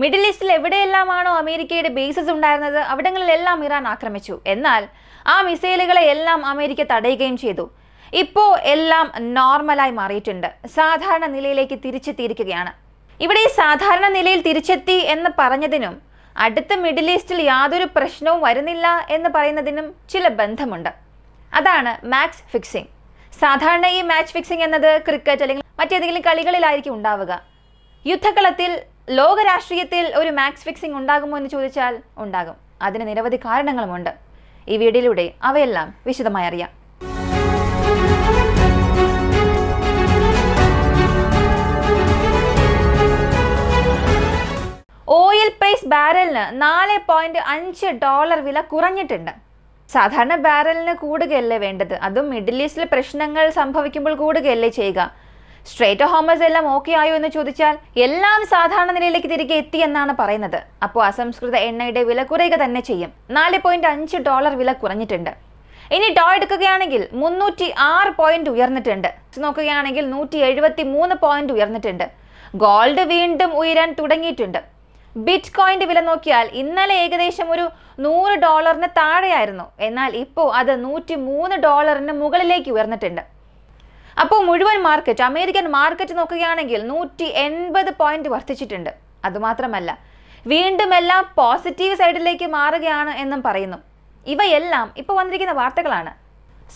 Middle ഈസ്റ്റിൽ എവിടെയെല്ലാമാണോ അമേരിക്കയുടെ bases ഉണ്ടായിരുന്നത് അവിടങ്ങളിലെല്ലാം ഇറാൻ ആക്രമിച്ചു. എന്നാൽ ആ മിസൈലുകളെ എല്ലാം അമേരിക്ക തടയുകയും ചെയ്തു. ഇപ്പോൾ എല്ലാം നോർമലായി മാറിയിട്ടുണ്ട്, സാധാരണ നിലയിലേക്ക് തിരിച്ചെത്തിയിരിക്കുകയാണ്. ഇവിടെ ഈ സാധാരണ നിലയിൽ തിരിച്ചെത്തി എന്ന് പറഞ്ഞതിനും അടുത്ത മിഡിൽ ഈസ്റ്റിൽ യാതൊരു പ്രശ്നവും വരുന്നില്ല എന്ന് പറയുന്നതിനും ചില ബന്ധമുണ്ട്. അതാണ് മാച്ച് ഫിക്സിംഗ്. സാധാരണ ഈ മാച്ച് ഫിക്സിംഗ് എന്നത് ക്രിക്കറ്റ് അല്ലെങ്കിൽ മറ്റേതെങ്കിലും കളികളിലായിരിക്കും ഉണ്ടാവുക. യുദ്ധകളത്തിൽ ലോക രാഷ്ട്രീയത്തിൽ ഒരു മാച്ച് ഫിക്സിംഗ് ഉണ്ടാകുമോ എന്ന് ചോദിച്ചാൽ ഉണ്ടാകും. അതിന് നിരവധി കാരണങ്ങളുമുണ്ട്. ഈ വീഡിയോയിലൂടെ അവയെല്ലാം വിശദമായി അറിയാം. ഓയിൽ പ്രൈസ് ബാരലിന് $4.5 വില കുറഞ്ഞിട്ടുണ്ട്. സാധാരണ ബാരലിന് കൂടുകയല്ലേ വേണ്ടത്, അതും മിഡിൽ ഈസ്റ്റിൽ പ്രശ്നങ്ങൾ സംഭവിക്കുമ്പോൾ കൂടുകയല്ലേ ചെയ്യുക. സ്ട്രേറ്റ് ഹോമസ് എല്ലാം ഓക്കെ ആയോ എന്ന് ചോദിച്ചാൽ എല്ലാം സാധാരണ നിലയിലേക്ക് തിരികെ എത്തി എന്നാണ് പറയുന്നത്. അപ്പോൾ അസംസ്കൃത എണ്ണയുടെ വില കുറയുക തന്നെ ചെയ്യും. $4.5 വില കുറഞ്ഞിട്ടുണ്ട്. ഇനി ഡോ എടുക്കുകയാണെങ്കിൽ 306 പോയിന്റ് ഉയർന്നിട്ടുണ്ട്. നോക്കുകയാണെങ്കിൽ 173 പോയിന്റ് ഉയർന്നിട്ടുണ്ട്. ഗോൾഡ് വീണ്ടും ഉയരാൻ തുടങ്ങിയിട്ടുണ്ട്. ബിറ്റ് കോയിന്റെ വില നോക്കിയാൽ ഇന്നലെ ഏകദേശം ഒരു $100 താഴെയായിരുന്നു. എന്നാൽ ഇപ്പോൾ അത് $103 മുകളിലേക്ക് ഉയർന്നിട്ടുണ്ട്. അപ്പോൾ മുഴുവൻ മാർക്കറ്റ്, അമേരിക്കൻ മാർക്കറ്റ് നോക്കുകയാണെങ്കിൽ 180 പോയിന്റ് വർദ്ധിച്ചിട്ടുണ്ട്. അതുമാത്രമല്ല, വീണ്ടും എല്ലാം പോസിറ്റീവ് സൈഡിലേക്ക് മാറുകയാണ് എന്നും പറയുന്നു. ഇവയെല്ലാം ഇപ്പോൾ വന്നിരിക്കുന്ന വാർത്തകളാണ്.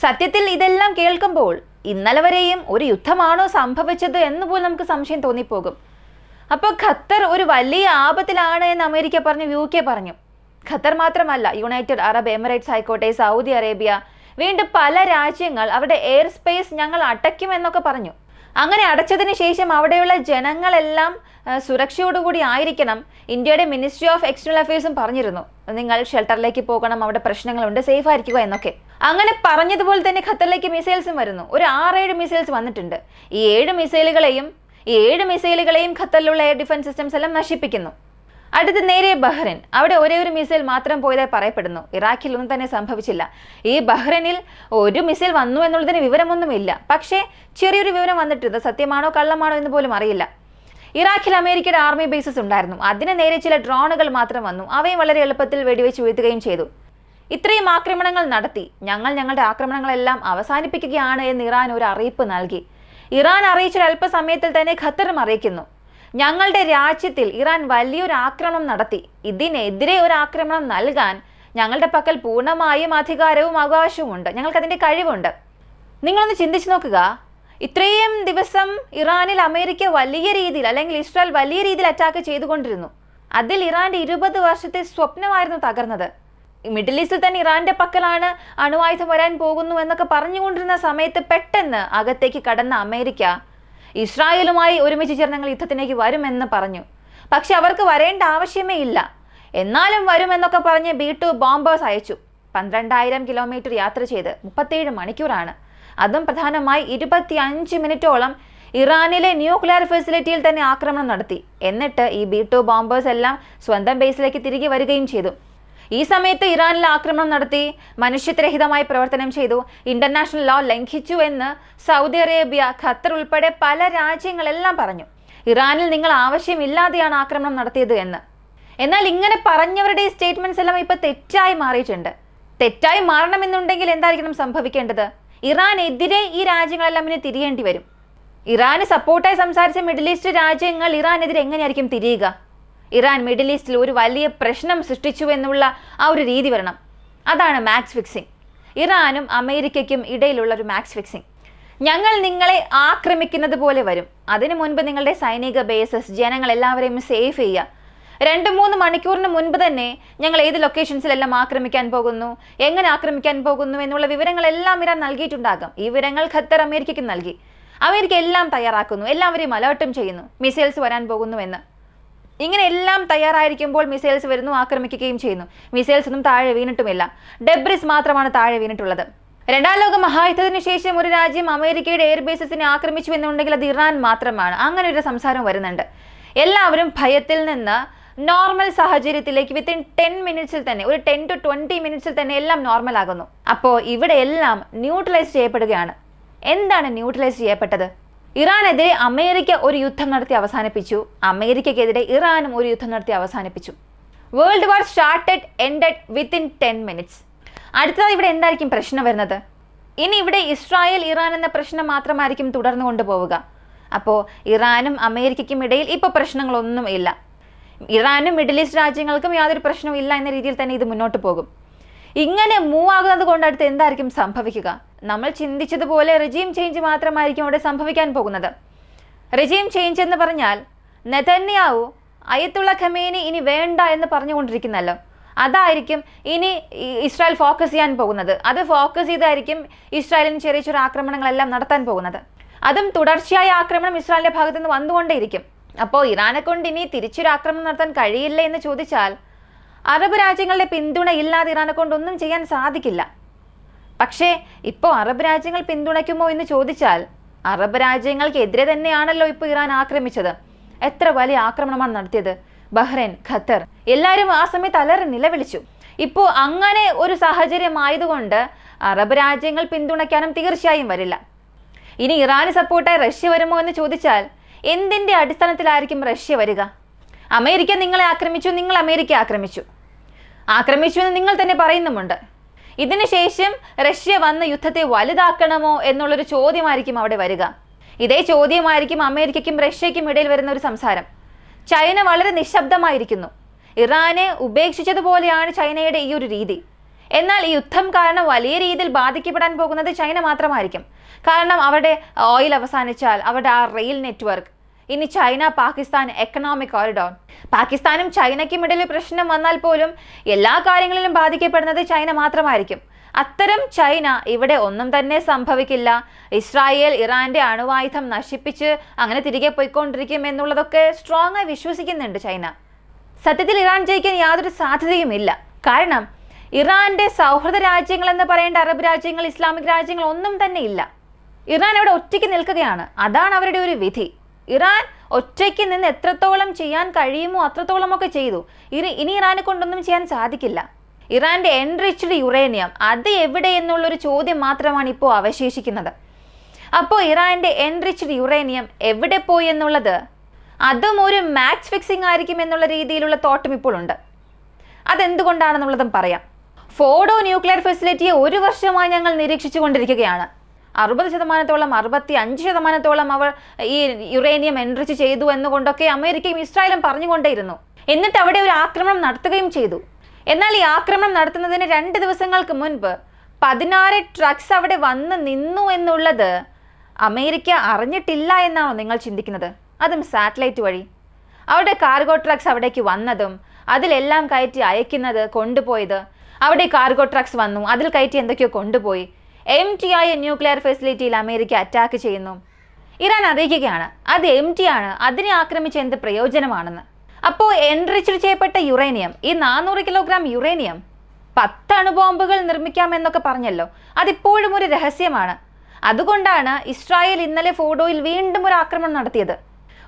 സത്യത്തിൽ ഇതെല്ലാം കേൾക്കുമ്പോൾ ഇന്നലെ വരെയും ഒരു യുദ്ധമാണോ സംഭവിച്ചത് എന്നുപോലും നമുക്ക് സംശയം തോന്നിപ്പോകും. അപ്പോൾ ഖത്തർ ഒരു വലിയ ആപത്തിലാണ് എന്ന് അമേരിക്ക പറഞ്ഞു, UK പറഞ്ഞു. ഖത്തർ മാത്രമല്ല, യുണൈറ്റഡ് അറബ് എമിറേറ്റ്സ് ആയിക്കോട്ടെ, സൗദി അറേബ്യ, വീണ്ടും പല രാജ്യങ്ങൾ അവരുടെ എയർ സ്പേസ് ഞങ്ങൾ അടയ്ക്കുമെന്നൊക്കെ പറഞ്ഞു. അങ്ങനെ അടച്ചതിന് ശേഷം അവിടെയുള്ള ജനങ്ങളെല്ലാം സുരക്ഷയോടുകൂടി ആയിരിക്കണം. ഇന്ത്യയുടെ മിനിസ്ട്രി ഓഫ് എക്സ്റ്റേണൽ അഫയേഴ്സും പറഞ്ഞിരുന്നു, നിങ്ങൾ ഷെൽട്ടറിലേക്ക് പോകണം, അവിടെ പ്രശ്നങ്ങളുണ്ട്, സേഫ് ആയിരിക്കുക എന്നൊക്കെ. അങ്ങനെ പറഞ്ഞതുപോലെ തന്നെ ഖത്തറിലേക്ക് മിസൈൽസും വരുന്നു. ഒരു 6-7 മിസൈൽസ് വന്നിട്ടുണ്ട്. ഈ 7 മിസൈലുകളെയും ഖത്തറിലുള്ള എയർ ഡിഫൻസ് സിസ്റ്റംസ് എല്ലാം നശിപ്പിക്കുന്നു. അടുത്ത് നേരെ ബഹ്റൈൻ. അവിടെ ഒരേ ഒരു മിസൈൽ മാത്രം പോയതായി പറയപ്പെടുന്നു. ഇറാഖിൽ ഒന്നും തന്നെ സംഭവിച്ചില്ല. ഈ ബഹ്റൈനിൽ ഒരു മിസൈൽ വന്നു എന്നുള്ളതിന് വിവരമൊന്നുമില്ല. പക്ഷേ ചെറിയൊരു വിവരം വന്നിട്ടുണ്ട്. സത്യമാണോ കള്ളമാണോ എന്ന് പോലും അറിയില്ല. ഇറാഖിൽ അമേരിക്കയുടെ ആർമി ബേസസ് ഉണ്ടായിരുന്നു. അതിന് നേരെ ചില ഡ്രോണുകൾ മാത്രം വന്നു. അവയും വളരെ എളുപ്പത്തിൽ വെടിവെച്ച് വീഴ്ത്തുകയും ചെയ്തു. ഇത്രയും ആക്രമണങ്ങൾ നടത്തി ഞങ്ങളുടെ ആക്രമണങ്ങളെല്ലാം അവസാനിപ്പിക്കുകയാണ് എന്ന് ഇറാൻ ഒരു അറിയിപ്പ് നൽകി. ഇറാൻ അറിയിച്ച അല്പസമയത്തിൽ തന്നെ ഖത്തറും അറിയിക്കുന്നു, ഞങ്ങളുടെ രാജ്യത്തിൽ ഇറാൻ വലിയൊരു ആക്രമണം നടത്തി. ഇതിനെതിരെ ഒരു ആക്രമണം നൽകാൻ ഞങ്ങളുടെ പക്കൽ പൂർണ്ണമായും അധികാരവും അവകാശവും ഉണ്ട്, ഞങ്ങൾക്കതിൻ്റെ കഴിവുണ്ട്. നിങ്ങളൊന്ന് ചിന്തിച്ചു നോക്കുക, ഇത്രയും ദിവസം ഇറാനിൽ അമേരിക്ക വലിയ രീതിയിൽ അല്ലെങ്കിൽ ഇസ്രായേൽ വലിയ രീതിയിൽ അറ്റാക്ക് ചെയ്തുകൊണ്ടിരുന്നു. അതിൽ ഇറാന്റെ 20 വർഷത്തെ സ്വപ്നമായിരുന്നു തകർന്നത്. മിഡിൽ ഈസ്റ്റിൽ തന്നെ ഇറാന്റെ പക്കലാണ് അണുവായുധം വരാൻ പോകുന്നു എന്നൊക്കെ പറഞ്ഞുകൊണ്ടിരുന്ന സമയത്ത് പെട്ടെന്ന് അകത്തേക്ക് കടന്ന അമേരിക്ക ഇസ്രായേലുമായി ഒരുമിച്ച് ചേർന്ന് യുദ്ധത്തിലേക്ക് വരുമെന്ന് പറഞ്ഞു. പക്ഷെ അവർക്ക് വരേണ്ട ആവശ്യമേ ഇല്ല. എന്നാലും വരുമെന്നൊക്കെ പറഞ്ഞ് B-2 ബോംബേഴ്സ് അയച്ചു. 12,000 കിലോമീറ്റർ യാത്ര ചെയ്ത് 37 മണിക്കൂറാണ്. അതും പ്രധാനമായി 25 മിനിറ്റോളം ഇറാനിലെ ന്യൂക്ലിയർ ഫെസിലിറ്റിയിൽ തന്നെ ആക്രമണം നടത്തി. എന്നിട്ട് ഈ B-2 ബോംബേഴ്സ് എല്ലാം സ്വന്തം ബേസിലേക്ക് തിരികെ വരികയും ചെയ്തു. ഈ സമയത്ത് ഇറാനിൽ ആക്രമണം നടത്തി, മനുഷ്യത്വരഹിതമായി പ്രവർത്തനം ചെയ്തു, ഇന്റർനാഷണൽ ലോ ലംഘിച്ചു എന്ന് സൗദി അറേബ്യ, ഖത്തർ ഉൾപ്പെടെ പല രാജ്യങ്ങളെല്ലാം പറഞ്ഞു. ഇറാനിൽ നിങ്ങൾ ആവശ്യമില്ലാതെയാണ് ആക്രമണം നടത്തിയത് എന്ന്. എന്നാൽ ഇങ്ങനെ പറഞ്ഞവരുടെ സ്റ്റേറ്റ്മെന്റ്സ് എല്ലാം ഇപ്പൊ തെറ്റായി മാറിയിട്ടുണ്ട്. തെറ്റായി മാറണമെന്നുണ്ടെങ്കിൽ എന്തായിരിക്കണം സംഭവിക്കേണ്ടത്? ഇറാനെതിരെ ഈ രാജ്യങ്ങളെല്ലാം ഇനി തിരിയേണ്ടി വരും. ഇറാന് സപ്പോർട്ടായി സംസാരിച്ച മിഡിൽ ഈസ്റ്റ് രാജ്യങ്ങൾ ഇറാനെതിരെ എങ്ങനെയായിരിക്കും തിരിയുക? ഇറാൻ മിഡിൽ ഈസ്റ്റിൽ ഒരു വലിയ പ്രശ്നം സൃഷ്ടിച്ചു എന്നുള്ള ആ ഒരു രീതി വരണം. അതാണ് മാച്ച് ഫിക്സിംഗ്. ഇറാനും അമേരിക്കയ്ക്കും ഇടയിലുള്ള ഒരു മാച്ച് ഫിക്സിംഗ്. ഞങ്ങൾ നിങ്ങളെ ആക്രമിക്കുന്നത് പോലെ വരും. അതിനു മുൻപ് നിങ്ങളുടെ സൈനിക ബേസസ്, ജനങ്ങൾ എല്ലാവരെയും സേഫ് ചെയ്യുക. 2-3 മണിക്കൂറിന് മുൻപ് തന്നെ ഞങ്ങൾ ഏത് ലൊക്കേഷൻസിലെല്ലാം ആക്രമിക്കാൻ പോകുന്നു, എങ്ങനെ ആക്രമിക്കാൻ പോകുന്നു എന്നുള്ള വിവരങ്ങളെല്ലാം ഇറാൻ നൽകിയിട്ടുണ്ടാകും. ഈ വിവരങ്ങൾ ഖത്തർ അമേരിക്കയ്ക്ക് നൽകി. അമേരിക്ക എല്ലാം തയ്യാറാക്കുന്നു, എല്ലാവരെയും അലേർട്ടും ചെയ്യുന്നു മിസൈൽസ് വരാൻ പോകുന്നുവെന്ന്. ഇങ്ങനെ എല്ലാം തയ്യാറായിരിക്കുമ്പോൾ മിസൈൽസ് വരുന്നു, ആക്രമിക്കുകയും ചെയ്യുന്നു. മിസൈൽസ് ഒന്നും താഴെ വീണിട്ടുമില്ല, ഡെബ്രിസ് മാത്രമാണ് താഴെ വീണിട്ടുള്ളത്. 2ാം ലോക മഹായുദ്ധത്തിന് ശേഷം ഒരു രാജ്യം അമേരിക്കയുടെ എയർബേസസിനെ ആക്രമിച്ചു എന്നുണ്ടെങ്കിൽ അത് ഇറാൻ മാത്രമാണ്. അങ്ങനെ ഒരു സംസാരം വരുന്നുണ്ട്. എല്ലാവരും ഭയത്തിൽ നിന്ന് നോർമൽ സാഹചര്യത്തിലേക്ക് വിത്തിൻ 10 മിനിറ്റ്സിൽ തന്നെ, ഒരു 10 to 20 മിനിറ്റ്സിൽ തന്നെ എല്ലാം നോർമൽ ആകുന്നു. അപ്പോൾ ഇവിടെ എല്ലാം ന്യൂട്രലൈസ് ചെയ്യപ്പെടുകയാണ്. എന്താണ് ന്യൂട്രലൈസ് ചെയ്യപ്പെട്ടത്? ഇറാനെതിരെ അമേരിക്ക ഒരു യുദ്ധം നടത്തി അവസാനിപ്പിച്ചു, അമേരിക്കയ്ക്കെതിരെ ഇറാനും ഒരു യുദ്ധം നടത്തി അവസാനിപ്പിച്ചു. World war started ended within 10 minutes. അടുത്തത് ഇവിടെ എന്തായിരിക്കും പ്രശ്നം വരുന്നത്? ഇനി ഇവിടെ ഇസ്രായേൽ ഇറാൻ എന്ന പ്രശ്നം മാത്രമായിരിക്കും തുടർന്നു കൊണ്ടുപോവുക. അപ്പോൾ ഇറാനും അമേരിക്കയ്ക്കും ഇടയിൽ ഇപ്പോൾ പ്രശ്നങ്ങളൊന്നും ഇല്ല. ഇറാനും മിഡിൽ ഈസ്റ്റ് രാജ്യങ്ങൾക്കും യാതൊരു പ്രശ്നവും ഇല്ല എന്ന രീതിയിൽ തന്നെ ഇത് മുന്നോട്ട് പോകും. ഇങ്ങനെ മൂവ് ആകുന്നത് കൊണ്ട് അടുത്ത് എന്തായിരിക്കും സംഭവിക്കുക? നമ്മൾ ചിന്തിച്ചതുപോലെ റെജീം ചേഞ്ച് മാത്രമായിരിക്കും അവിടെ സംഭവിക്കാൻ പോകുന്നത്. റെജീം ചേഞ്ച് എന്ന് പറഞ്ഞാൽ നെതന്യാഹു അയത്തുള്ള ഖമേനി ഇനി വേണ്ട എന്ന് പറഞ്ഞുകൊണ്ടിരിക്കുന്നല്ലോ, അതായിരിക്കും ഇനി ഇസ്രായേൽ ഫോക്കസ് ചെയ്യാൻ പോകുന്നത്. അത് ഫോക്കസ് ചെയ്തായിരിക്കും ഇസ്രായേലിന് ചെറിയ ചെറിയ ആക്രമണങ്ങളെല്ലാം നടത്താൻ പോകുന്നത്. അതും തുടർച്ചയായ ആക്രമണം ഇസ്രായേലിന്റെ ഭാഗത്തു നിന്ന് വന്നുകൊണ്ടേയിരിക്കും. അപ്പോൾ ഇറാനെ കൊണ്ട് ഇനി തിരിച്ചൊരു ആക്രമണം നടത്താൻ കഴിയില്ല എന്ന് ചോദിച്ചാൽ അറബ് രാജ്യങ്ങളുടെ പിന്തുണ ഇല്ലാതെ ഇറാനെ കൊണ്ടൊന്നും ചെയ്യാൻ സാധിക്കില്ല. പക്ഷേ ഇപ്പോൾ അറബ് രാജ്യങ്ങൾ പിന്തുണയ്ക്കുമോ എന്ന് ചോദിച്ചാൽ അറബ് രാജ്യങ്ങൾക്കെതിരെ തന്നെയാണല്ലോ ഇപ്പോൾ ഇറാൻ ആക്രമിച്ചത്. എത്ര വലിയ ആക്രമണമാണ് നടത്തിയത്. ബഹ്റൈൻ, ഖത്തർ എല്ലാവരും ആ സമയത്ത് അലറി നിലവിളിച്ചു. ഇപ്പോൾ അങ്ങനെ ഒരു സാഹചര്യമായതുകൊണ്ട് അറബ് രാജ്യങ്ങൾ പിന്തുണയ്ക്കാനും തീർച്ചയായും വരില്ല. ഇനി ഇറാന് സപ്പോർട്ടായി റഷ്യ വരുമോ എന്ന് ചോദിച്ചാൽ എന്തിൻ്റെ അടിസ്ഥാനത്തിലായിരിക്കും റഷ്യ വരിക? അമേരിക്ക നിങ്ങളെ ആക്രമിച്ചു, നിങ്ങൾ അമേരിക്ക ആക്രമിച്ചു എന്ന് നിങ്ങൾ തന്നെ പറയുന്നുമുണ്ട്. ഇതിനുശേഷം റഷ്യ വന്ന് യുദ്ധത്തെ വലുതാക്കണമോ എന്നുള്ളൊരു ചോദ്യമായിരിക്കും അവിടെ വരിക. ഇതേ ചോദ്യമായിരിക്കും അമേരിക്കയ്ക്കും റഷ്യയ്ക്കും ഇടയിൽ വരുന്ന ഒരു സംസാരം. ചൈന വളരെ നിശബ്ദമായിരിക്കുന്നു. ഇറാനെ ഉപേക്ഷിച്ചതുപോലെയാണ് ചൈനയുടെ ഈ ഒരു രീതി. എന്നാൽ ഈ യുദ്ധം കാരണം വലിയ രീതിയിൽ ബാധിക്കപ്പെടാൻ പോകുന്നത് ചൈന മാത്രമായിരിക്കും. കാരണം അവരുടെ ഓയിൽ അവസാനിച്ചാൽ അവരുടെ ആ റെയിൽ നെറ്റ്വർക്ക്, ഇനി ചൈന പാകിസ്ഥാൻ എക്കണോമിക് കോറിഡോർ, പാകിസ്ഥാനും ചൈനയ്ക്കും ഇടയിൽ പ്രശ്നം വന്നാൽ പോലും എല്ലാ കാര്യങ്ങളിലും ബാധിക്കപ്പെടുന്നത് ചൈന മാത്രമായിരിക്കും. അത്തരം ചൈന ഇവിടെ ഒന്നും തന്നെ സംഭവിക്കില്ല, ഇസ്രായേൽ ഇറാന്റെ അണുവായുധം നശിപ്പിച്ച് അങ്ങനെ തിരികെ പോയിക്കൊണ്ടിരിക്കും എന്നുള്ളതൊക്കെ സ്ട്രോങ് ആയി വിശ്വസിക്കുന്നുണ്ട് ചൈന. സത്യത്തിൽ ഇറാൻ ജയിക്കാൻ യാതൊരു സാധ്യതയുമില്ല. കാരണം ഇറാന്റെ സൗഹൃദ രാജ്യങ്ങൾ എന്ന് പറയേണ്ട അറബ് രാജ്യങ്ങൾ, ഇസ്ലാമിക് രാജ്യങ്ങൾ ഒന്നും തന്നെ ഇല്ല. ഇറാൻ അവിടെ ഒറ്റയ്ക്ക് നിൽക്കുകയാണ്. അതാണ് അവരുടെ ഒരു വിധി. ഇറാൻ ഒറ്റയ്ക്ക് നിന്ന് എത്രത്തോളം ചെയ്യാൻ കഴിയുമോ അത്രത്തോളമൊക്കെ ചെയ്തു. ഇനി ഇറാനെ കൊണ്ടൊന്നും ചെയ്യാൻ സാധിക്കില്ല. ഇറാന്റെ എൻറിച്ച്ഡ് യുറേനിയം അത് എവിടെ എന്നുള്ളൊരു ചോദ്യം മാത്രമാണ് ഇപ്പോൾ അവശേഷിക്കുന്നത്. അപ്പോൾ ഇറാന്റെ എൻറിച്ച്ഡ് യുറേനിയം എവിടെ പോയി എന്നുള്ളത് അതും ഒരു മാച്ച് ഫിക്സിംഗ് ആയിരിക്കും എന്നുള്ള രീതിയിലുള്ള തോട്ടും ഇപ്പോൾ ഉണ്ട്. അതെന്തുകൊണ്ടാണെന്നുള്ളതും പറയാം. ഫോഡോ ന്യൂക്ലിയർ ഫെസിലിറ്റിയെ 1 വർഷമായി ഞങ്ങൾ നിരീക്ഷിച്ചു കൊണ്ടിരിക്കുകയാണ്. 60%, 65% അവർ ഈ യുറേനിയം എൻറിച്ച് ചെയ്തു എന്നുകൊണ്ടൊക്കെ അമേരിക്കയും ഇസ്രായേലും പറഞ്ഞുകൊണ്ടേയിരുന്നു. എന്നിട്ട് അവിടെ ഒരു ആക്രമണം നടത്തുകയും ചെയ്തു. എന്നാൽ ഈ ആക്രമണം നടത്തുന്നതിന് 2 ദിവസങ്ങൾക്ക് മുൻപ് 16 ട്രക്സ് അവിടെ വന്ന് നിന്നു എന്നുള്ളത് അമേരിക്ക അറിഞ്ഞിട്ടില്ല എന്നാണോ നിങ്ങൾ ചിന്തിക്കുന്നത്? അതും സാറ്റലൈറ്റ് വഴി. അവിടെ കാർഗോ ട്രക്സ് അവിടേക്ക് വന്നതും അതിലെല്ലാം കയറ്റി അയക്കുന്നത്, കൊണ്ടുപോയത്, അവിടെ കാർഗോ ട്രക്സ് വന്നു, അതിൽ കയറ്റി എന്തൊക്കെയോ കൊണ്ടുപോയി. empty ആയ ന്യൂക്ലിയർ ഫെസിലിറ്റിയിൽ അമേരിക്ക അറ്റാക്ക് ചെയ്യുന്നു. ഇറാൻ അറിയിക്കുകയാണ് അത് empty ആണ്, അതിനെ ആക്രമിച്ച് എന്ത് പ്രയോജനമാണെന്ന്. അപ്പോൾ എൻറിച്ച്ഡ് ചെയ്യപ്പെട്ട യുറേനിയം, ഈ 400 കിലോഗ്രാം യുറേനിയം 10 അണുബോംബുകൾ നിർമ്മിക്കാമെന്നൊക്കെ പറഞ്ഞല്ലോ, അതിപ്പോഴും ഒരു രഹസ്യമാണ്. അതുകൊണ്ടാണ് ഇസ്രായേൽ ഇന്നലെ ഫോഡോയിൽ വീണ്ടും ഒരു ആക്രമണം നടത്തിയത്.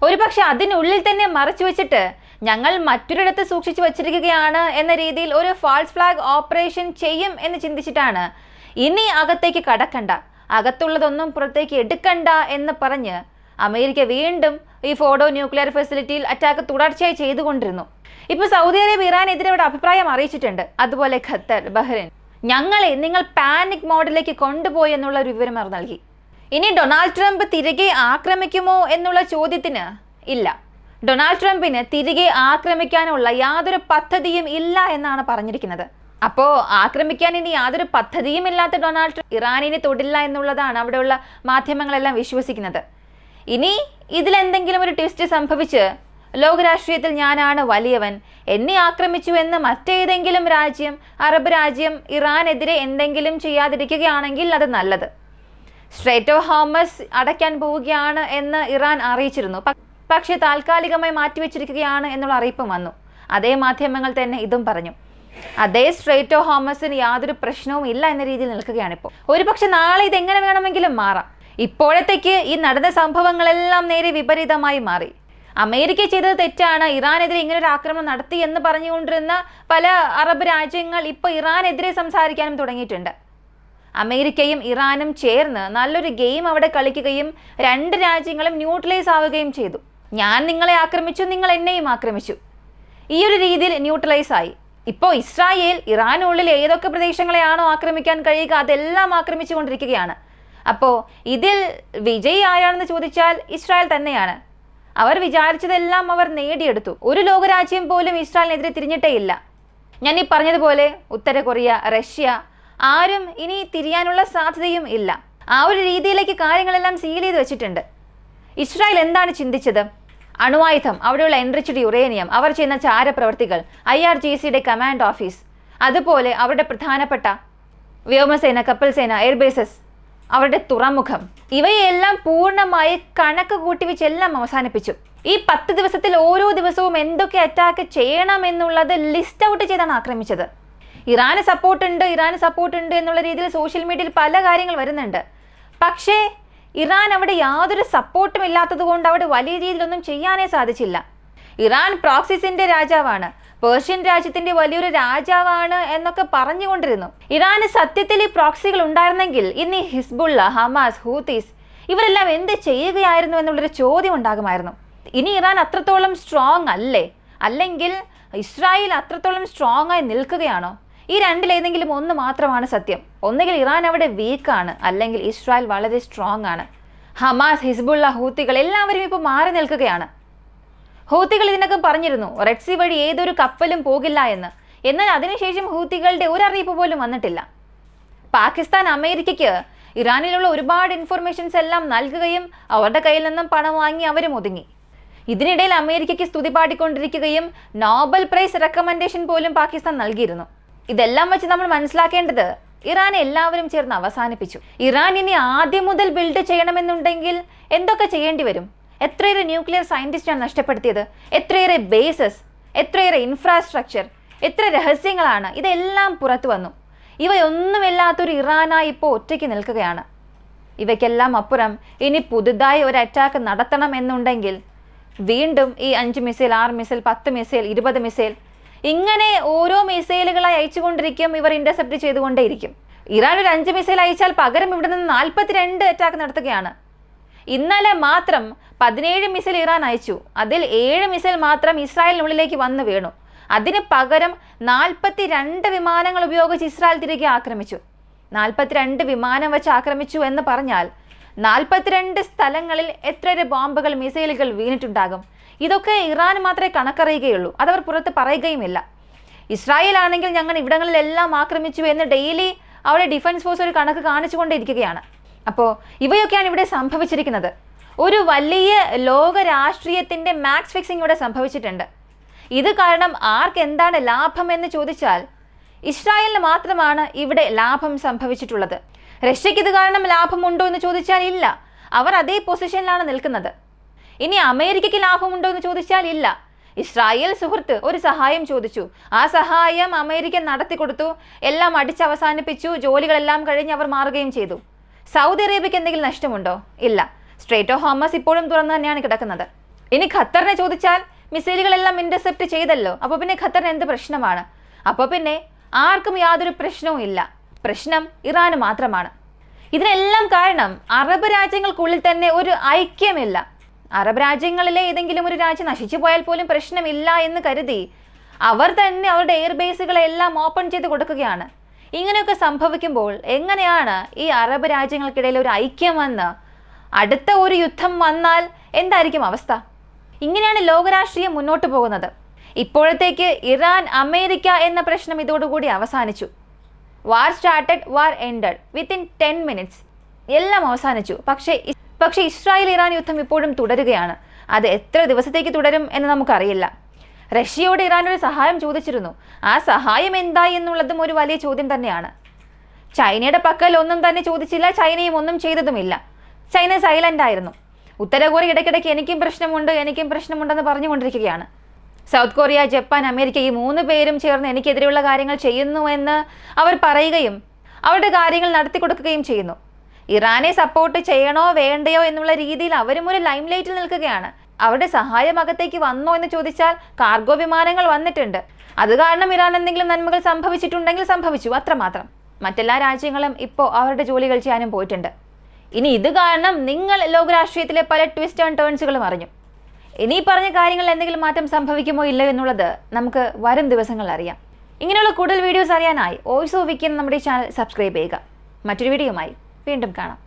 ഒരുപക്ഷെ അതിനുള്ളിൽ തന്നെ മറച്ചു വെച്ചിട്ട് ഞങ്ങൾ മറ്റൊരിടത്ത് സൂക്ഷിച്ചു വച്ചിരിക്കുകയാണ് എന്ന രീതിയിൽ ഒരു ഫാൾസ് ഫ്ലാഗ് ഓപ്പറേഷൻ ചെയ്യും എന്ന് ചിന്തിച്ചിട്ടാണ് ഇനി അകത്തേക്ക് കടക്കണ്ട, അകത്തുള്ളതൊന്നും പുറത്തേക്ക് എടുക്കണ്ട എന്ന് പറഞ്ഞ് അമേരിക്ക വീണ്ടും ഈ ഫോഡോ ന്യൂക്ലിയർ ഫെസിലിറ്റിയിൽ അറ്റാക്ക് തുടർച്ചയായി ചെയ്തുകൊണ്ടിരുന്നു. ഇപ്പോൾ സൗദി അറേബ്യ ഇറാനെതിരെ ഇവിടെ അഭിപ്രായം അറിയിച്ചിട്ടുണ്ട്. അതുപോലെ ഖത്തർ, ബഹ്റൈൻ ഞങ്ങളെ നിങ്ങൾ പാനിക് മോഡിലേക്ക് കൊണ്ടുപോയി എന്നുള്ള ഒരു വിവരം അവർ നൽകി. ഇനി ഡൊണാൾഡ് ട്രംപ് തിരികെ ആക്രമിക്കുമോ എന്നുള്ള ചോദ്യത്തിന് ഇല്ല. ഡൊണാൾഡ് ട്രംപിന് തിരികെ ആക്രമിക്കാനുള്ള യാതൊരു പദ്ധതിയും ഇല്ല എന്നാണ് പറഞ്ഞിരിക്കുന്നത്. അപ്പോൾ ആക്രമിക്കാൻ ഇനി യാതൊരു പദ്ധതിയും ഇല്ലാത്ത ഡൊണാൾഡ് ട്രംപ് ഇറാനിനെ തൊടില്ല എന്നുള്ളതാണ് അവിടെയുള്ള മാധ്യമങ്ങളെല്ലാം വിശ്വസിക്കുന്നത്. ഇനി ഇതിലെന്തെങ്കിലും ഒരു ട്വിസ്റ്റ് സംഭവിച്ച് ലോകരാഷ്ട്രീയത്തിൽ ഞാനാണ് വലിയവൻ, എന്നെ ആക്രമിച്ചു എന്ന് മറ്റേതെങ്കിലും രാജ്യം, അറബ് രാജ്യം ഇറാനെതിരെ എന്തെങ്കിലും ചെയ്യാതിരിക്കുകയാണെങ്കിൽ അത് നല്ലത്. സ്ട്രേറ്റ് ഓഫ് ഹോർമസ് അടയ്ക്കാൻ പോവുകയാണ് എന്ന് ഇറാൻ അറിയിച്ചിരുന്നു. പക്ഷേ താൽക്കാലികമായി മാറ്റിവെച്ചിരിക്കുകയാണ് എന്നുള്ള അറിയിപ്പും വന്നു. അതേ മാധ്യമങ്ങൾ തന്നെ ഇതും പറഞ്ഞു. അതേ സ്ട്രേറ്റ് ഓഫ് ഹോർമസിന് യാതൊരു പ്രശ്നവും ഇല്ല എന്ന രീതിയിൽ നിൽക്കുകയാണിപ്പോൾ. ഒരുപക്ഷെ നാളെ ഇതെങ്ങനെ വേണമെങ്കിലും മാറാം. ഇപ്പോഴത്തേക്ക് ഈ നടന്ന സംഭവങ്ങളെല്ലാം നേരെ വിപരീതമായി മാറി. അമേരിക്ക ചെയ്തത് തെറ്റാണ്, ഇറാനെതിരെ ഇങ്ങനൊരു ആക്രമണം നടത്തി എന്ന് പറഞ്ഞുകൊണ്ടിരുന്ന പല അറബ് രാജ്യങ്ങൾ ഇപ്പോൾ ഇറാനെതിരെ സംസാരിക്കാനും തുടങ്ങിയിട്ടുണ്ട്. അമേരിക്കയും ഇറാനും ചേർന്ന് നല്ലൊരു ഗെയിം അവിടെ കളിക്കുകയും രണ്ട് രാജ്യങ്ങളും ന്യൂട്രലൈസ് ആവുകയും ചെയ്തു. ഞാൻ നിങ്ങളെ ആക്രമിച്ചു, നിങ്ങൾ എന്നെയും ആക്രമിച്ചു. ഈ ഒരു രീതിയിൽ ന്യൂട്രലൈസ് ആയി. ഇപ്പോൾ ഇസ്രായേൽ ഇറാനുള്ളിൽ ഏതൊക്കെ പ്രദേശങ്ങളെയാണോ ആക്രമിക്കാൻ കഴിയുക അതെല്ലാം ആക്രമിച്ചു കൊണ്ടിരിക്കുകയാണ്. അപ്പോൾ ഇതിൽ വിജയി ആരാണെന്ന് ചോദിച്ചാൽ ഇസ്രായേൽ തന്നെയാണ്. അവർ വിചാരിച്ചതെല്ലാം അവർ നേടിയെടുത്തു. ഒരു ലോകരാജ്യം പോലും ഇസ്രായേലിനെതിരെ തിരിഞ്ഞിട്ടേ ഇല്ല. ഞാൻ ഈ പറഞ്ഞതുപോലെ ഉത്തര കൊറിയ, റഷ്യ, ആരും ഇനി തിരിയാനുള്ള സാധ്യതയും ഇല്ല. ആ ഒരു രീതിയിലേക്ക് കാര്യങ്ങളെല്ലാം സീൽ ചെയ്ത് വെച്ചിട്ടുണ്ട്. ഇസ്രായേൽ എന്താണ് ചിന്തിച്ചത്? അണുവായുധം, അവിടെയുള്ള എൻറിച്ച്ഡ് യുറേനിയം, അവർ ചെയ്യുന്ന ചാരപ്രവർത്തികൾ, IRGCയുടെ കമാൻഡ് ഓഫീസ്, അതുപോലെ അവരുടെ പ്രധാനപ്പെട്ട വ്യോമസേന, കപ്പൽസേന, എയർബേസസ്, അവരുടെ തുറമുഖം, ഇവയെല്ലാം പൂർണ്ണമായി കണക്ക് കൂട്ടിവെച്ചെല്ലാം അവസാനിപ്പിച്ചു. ഈ 10 ദിവസത്തിൽ ഓരോ ദിവസവും എന്തൊക്കെ അറ്റാക്ക് ചെയ്യണമെന്നുള്ളത് ലിസ്റ്റ് ഔട്ട് ചെയ്താണ് ആക്രമിച്ചത്. ഇറാന് സപ്പോർട്ട് ഉണ്ട് എന്നുള്ള രീതിയിൽ സോഷ്യൽ മീഡിയയിൽ പല കാര്യങ്ങൾ വരുന്നുണ്ട്. പക്ഷേ ഇറാൻ അവിടെ യാതൊരു സപ്പോർട്ടും ഇല്ലാത്തത് കൊണ്ട് അവിടെ വലിയ രീതിയിലൊന്നും ചെയ്യാനേ സാധിച്ചില്ല. ഇറാൻ പ്രോക്സിസിന്റെ രാജാവാണ്, പേർഷ്യൻ രാജ്യത്തിന്റെ വലിയൊരു രാജാവാണ് എന്നൊക്കെ പറഞ്ഞുകൊണ്ടിരുന്നു. ഇറാന് സത്യത്തിൽ ഈ പ്രോക്സികൾ ഉണ്ടായിരുന്നെങ്കിൽ ഇന്ന് ഹിസ്ബുള്ള, ഹമാസ്, ഹൂത്തീസ് ഇവരെല്ലാം എന്ത് ചെയ്യുകയായിരുന്നു എന്നുള്ളൊരു ചോദ്യം ഉണ്ടാകുമായിരുന്നു. ഇനി ഇറാൻ അത്രത്തോളം സ്ട്രോങ് അല്ലേ? അല്ലെങ്കിൽ ഇസ്രായേൽ അത്രത്തോളം സ്ട്രോങ് ആയി നിൽക്കുകയാണോ? ഈ രണ്ടിലേതെങ്കിലും ഒന്ന് മാത്രമാണ് സത്യം. ഒന്നുകിൽ ഇറാൻ അവിടെ വീക്കാണ്, അല്ലെങ്കിൽ ഇസ്രായേൽ വളരെ സ്ട്രോങ് ആണ്. ഹമാസ്, ഹിസ്ബുള്ള, ഹൂത്തികൾ എല്ലാവരും ഇപ്പോൾ മാറി നിൽക്കുകയാണ്. ഹൂത്തികൾ ഇതിനകം പറഞ്ഞിരുന്നു റെഡ് സീ വഴി ഏതൊരു കപ്പലും പോകില്ല എന്ന്. എന്നാൽ അതിനുശേഷം ഹൂത്തികളുടെ ഒരു അറിയിപ്പ് പോലും വന്നിട്ടില്ല. പാകിസ്ഥാൻ അമേരിക്കയ്ക്ക് ഇറാനിലുള്ള ഒരുപാട് ഇൻഫർമേഷൻസ് എല്ലാം നൽകുകയും അവരുടെ കയ്യിൽ നിന്നും പണം വാങ്ങി അവരും ഒതുങ്ങി. ഇതിനിടയിൽ അമേരിക്കയ്ക്ക് സ്തുതി പാടിക്കൊണ്ടിരിക്കുകയും നോബൽ പ്രൈസ് റെക്കമെൻഡേഷൻ പോലും പാകിസ്ഥാൻ നൽകിയിരുന്നു. ഇതെല്ലാം വെച്ച് നമ്മൾ മനസ്സിലാക്കേണ്ടത് ഇറാനെ എല്ലാവരും ചേർന്ന് അവസാനിപ്പിച്ചു. ഇറാൻ ഇനി ആദ്യം മുതൽ ബിൽഡ് ചെയ്യണമെന്നുണ്ടെങ്കിൽ എന്തൊക്കെ ചെയ്യേണ്ടി വരും? എത്രയേറെ ന്യൂക്ലിയർ സയന്റിസ്റ്റാണ് നഷ്ടപ്പെടുത്തിയത്, എത്രയേറെ ബേസസ്, എത്രയേറെ ഇൻഫ്രാസ്ട്രക്ചർ, എത്ര രഹസ്യങ്ങളാണ്. ഇതെല്ലാം പുറത്തു വന്നു. ഇവയൊന്നുമില്ലാത്തൊരു ഇറാനായി ഇപ്പോൾ ഒറ്റയ്ക്ക് നിൽക്കുകയാണ്. ഇവയ്ക്കെല്ലാം അപ്പുറം ഇനി പുതുതായി ഒരു അറ്റാക്ക് നടത്തണം എന്നുണ്ടെങ്കിൽ വീണ്ടും ഈ 5 മിസൈൽ, 6 മിസൈൽ, 10 മിസൈൽ, 20 മിസൈൽ, ഇങ്ങനെ ഓരോ മിസൈലുകളായി അയച്ചുകൊണ്ടിരിക്കും. ഇവർ ഇന്റർസെപ്റ്റ് ചെയ്തുകൊണ്ടേയിരിക്കും. ഇറാൻ ഒരു 5 മിസൈൽ അയച്ചാൽ പകരം ഇവിടെ നിന്ന് 42 അറ്റാക്ക് നടത്തുകയാണ്. ഇന്നലെ മാത്രം 17 മിസൈൽ ഇറാൻ അയച്ചു. അതിൽ 7 മിസൈൽ മാത്രം ഇസ്രായേലിനുള്ളിലേക്ക് വന്നു വീണു. അതിന് പകരം 42 വിമാനങ്ങൾ ഉപയോഗിച്ച് ഇസ്രായേൽ തിരികെ ആക്രമിച്ചു. 42 വിമാനം വെച്ച് ആക്രമിച്ചു എന്ന് പറഞ്ഞാൽ 42 സ്ഥലങ്ങളിൽ എത്രയേറെ ബോംബുകൾ, മിസൈലുകൾ വീണിട്ടുണ്ടാകും. ഇതൊക്കെ ഇറാൻ മാത്രമേ കണക്കറിയുകയുള്ളൂ. അതവർ പുറത്ത് പറയുകയുമില്ല. ഇസ്രായേൽ ആണെങ്കിൽ ഞങ്ങൾ ഇവിടങ്ങളിലെല്ലാം ആക്രമിച്ചു എന്ന് ഡെയിലി അവിടെ ഡിഫൻസ് ഫോഴ്സ് ഒരു കണക്ക് കാണിച്ചുകൊണ്ടിരിക്കുകയാണ്. അപ്പോൾ ഇവയൊക്കെയാണ് ഇവിടെ സംഭവിച്ചിരിക്കുന്നത്. ഒരു വലിയ ലോക രാഷ്ട്രീയത്തിൻ്റെ മാച്ച് ഫിക്സിംഗ് ഇവിടെ സംഭവിച്ചിട്ടുണ്ട്. ഇത് കാരണം ആർക്ക് എന്താണ് ലാഭം എന്ന് ചോദിച്ചാൽ ഇസ്രായേലിന് മാത്രമാണ് ഇവിടെ ലാഭം സംഭവിച്ചിട്ടുള്ളത്. റഷ്യക്ക് ഇത് കാരണം ലാഭമുണ്ടോ എന്ന് ചോദിച്ചാൽ ഇല്ല. അവർ അതേ പൊസിഷനിലാണ് നിൽക്കുന്നത്. ഇനി അമേരിക്കയ്ക്ക് ലാഭമുണ്ടോ എന്ന് ചോദിച്ചാൽ ഇല്ല. ഇസ്രായേൽ സുഹൃത്ത് ഒരു സഹായം ചോദിച്ചു, ആ സഹായം അമേരിക്ക നടത്തിക്കൊടുത്തു. എല്ലാം അടിച്ചവസാനിപ്പിച്ചു. ജോലികളെല്ലാം കഴിഞ്ഞ് അവർ മാറുകയും ചെയ്തു. സൗദി അറേബ്യക്ക് എന്തെങ്കിലും നഷ്ടമുണ്ടോ? ഇല്ല. സ്ട്രേറ്റ് ഓഫ് ഹോർമസ് ഇപ്പോഴും തുറന്നു തന്നെയാണ് കിടക്കുന്നത്. ഇനി ഖത്തറിനെ ചോദിച്ചാൽ മിസൈലുകളെല്ലാം ഇന്റർസെപ്റ്റ് ചെയ്തല്ലോ, അപ്പോൾ പിന്നെ ഖത്തറിന് എന്ത് പ്രശ്നമാണ്? അപ്പോൾ പിന്നെ ആർക്കും യാതൊരു പ്രശ്നവും ഇല്ല. പ്രശ്നം ഇറാന് മാത്രമാണ്. ഇതിനെല്ലാം കാരണം അറബ് രാജ്യങ്ങൾക്കുള്ളിൽ തന്നെ ഒരു ഐക്യമില്ല. അറബ് രാജ്യങ്ങളിലെ ഏതെങ്കിലും ഒരു രാജ്യം നശിച്ചു പോയാൽ പോലും പ്രശ്നമില്ല എന്ന് കരുതി അവർ തന്നെ അവരുടെ എയർബേസുകളെല്ലാം ഓപ്പൺ ചെയ്ത് കൊടുക്കുകയാണ്. ഇങ്ങനെയൊക്കെ സംഭവിക്കുമ്പോൾ എങ്ങനെയാണ് ഈ അറബ് രാജ്യങ്ങൾക്കിടയിൽ ഒരു ഐക്യം വന്ന് അടുത്ത ഒരു യുദ്ധം വന്നാൽ എന്തായിരിക്കും അവസ്ഥ? ഇങ്ങനെയാണ് ലോകരാഷ്ട്രീയം മുന്നോട്ട് പോകുന്നത്. ഇപ്പോഴത്തേക്ക് ഇറാൻ, അമേരിക്ക എന്ന പ്രശ്നം ഇതോടുകൂടി അവസാനിച്ചു. വാർ സ്റ്റാർട്ടഡ്, വാർ എൻഡഡ് വിത്തിൻ 10 മിനിറ്റ്സ്. എല്ലാം അവസാനിച്ചു. പക്ഷേ ഇസ്രായേൽ ഇറാൻ യുദ്ധം ഇപ്പോഴും തുടരുകയാണ്. അത് എത്ര ദിവസത്തേക്ക് തുടരും എന്ന് നമുക്കറിയില്ല. റഷ്യയോട് ഇറാൻ ഒരു സഹായം ചോദിച്ചിരുന്നു. ആ സഹായം എന്തായി എന്നുള്ളതും ഒരു വലിയ ചോദ്യം തന്നെയാണ്. ചൈനയുടെ പക്കൽ ഒന്നും തന്നെ ചോദിച്ചില്ല. ചൈനയും ഒന്നും ചെയ്തതുമില്ല. ചൈന സൈലന്റ് ആയിരുന്നു. ഉത്തര കൊറിയ ഇടയ്ക്കിടയ്ക്ക് എനിക്കും പ്രശ്നമുണ്ടെന്ന് പറഞ്ഞുകൊണ്ടിരിക്കുകയാണ്. സൗത്ത് കൊറിയ, ജപ്പാൻ, അമേരിക്ക ഈ 3 പേരും ചേർന്ന് എനിക്കെതിരെയുള്ള കാര്യങ്ങൾ ചെയ്യുന്നുവെന്ന് അവർ പറയുകയും അവരുടെ കാര്യങ്ങൾ നടത്തി കൊടുക്കുകയും ചെയ്യുന്നു. ഇറാനെ സപ്പോർട്ട് ചെയ്യണോ വേണ്ടയോ എന്നുള്ള രീതിയിൽ അവരും ഒരു ലൈം ലൈറ്റിൽ നിൽക്കുകയാണ്. അവരുടെ സഹായം അകത്തേക്ക് വന്നോ എന്ന് ചോദിച്ചാൽ കാർഗോ വിമാനങ്ങൾ വന്നിട്ടുണ്ട്. അത് കാരണം ഇറാൻ എന്തെങ്കിലും നന്മകൾ സംഭവിച്ചിട്ടുണ്ടെങ്കിൽ സംഭവിച്ചു, അത്രമാത്രം. മറ്റെല്ലാ രാജ്യങ്ങളും ഇപ്പോൾ അവരുടെ ജോലികൾ ചെയ്യാനും പോയിട്ടുണ്ട്. ഇനി ഇത് കാരണം നിങ്ങൾ ലോകരാഷ്ട്രീയത്തിലെ പല ട്വിസ്റ്റ് ആൻഡ് ടേൺസുകളും അറിഞ്ഞു. ഇനി പറഞ്ഞ കാര്യങ്ങൾ എന്തെങ്കിലും മാറ്റം സംഭവിക്കുമോ ഇല്ലയോ എന്നുള്ളത് നമുക്ക് വരും ദിവസങ്ങളിൽ അറിയാം. ഇങ്ങനെയുള്ള കൂടുതൽ വീഡിയോസ് അറിയാനായി വോയിസ് ഓഫ് വിക്കി നമ്മുടെ ചാനൽ സബ്സ്ക്രൈബ് ചെയ്യുക. മറ്റൊരു വീഡിയോയുമായി വീണ്ടും കാണാം.